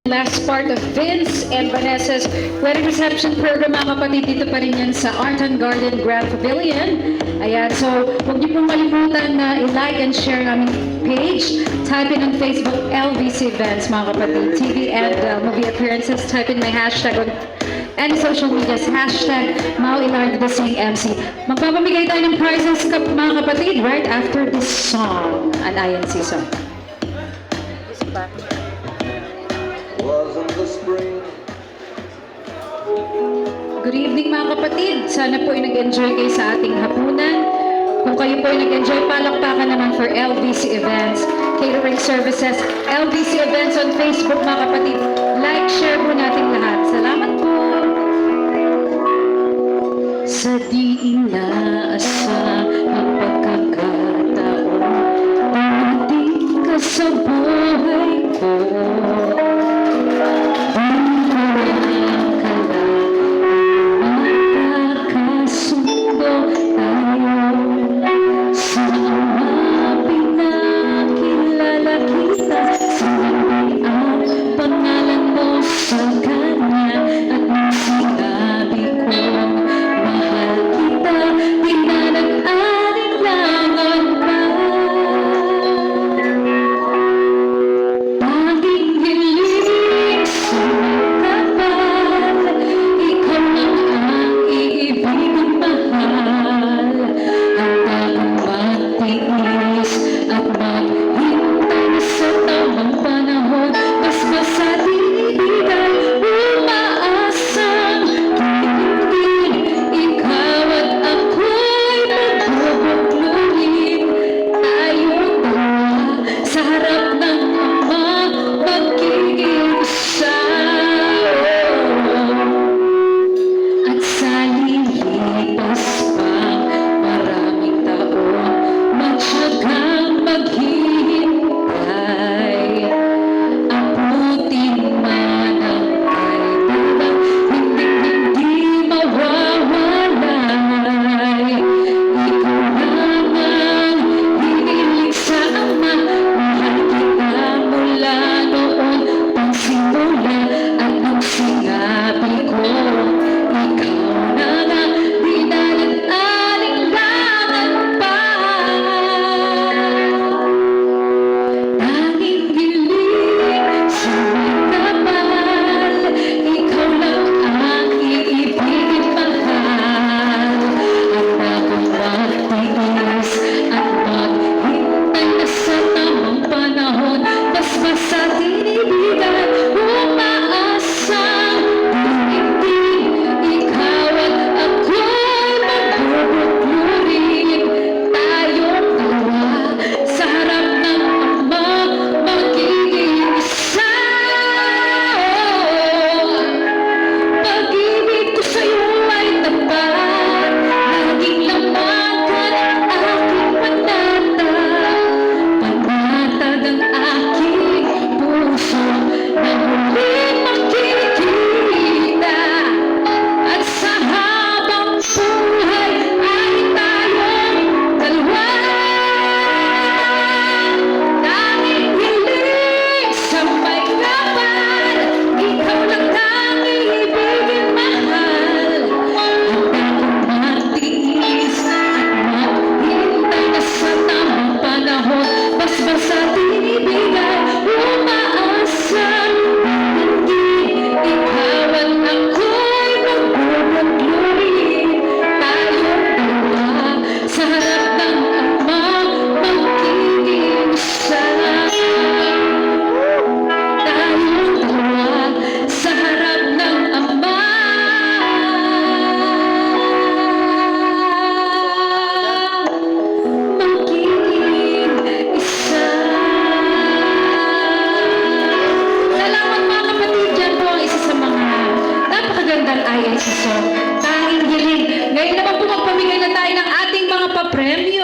Last part of Vince and Vanessa's wedding reception program, mga kapatid, dito pa rin yan sa Art and Garden Grand Pavilion. Ayan, so huwag niyo pong kalimutan na i-like and share namin page. Type in on Facebook, LVC Events, mga kapatid. TV and movie appearances, type in my hashtag on any social medias, hashtag Mau Ilardo the Sing MC. Magpapamigay tayo ng prizes, mga kapatid, right after this song, an INC song. Good evening mga kapatid. Sana po ay nag-enjoy kayo sa ating hapunan. Kung kayo po ay nag-enjoy, palakpakan naman for LVC Events, Catering Services, LVC Events on Facebook mga kapatid. Like, share po natin lahat. Salamat po. Sa di inaasahang pagkakataon, dumating ka sa buhay ko. INC song. Tanging hiling. Ngayon naman po magpamigay na tayo ng ating mga papremyo.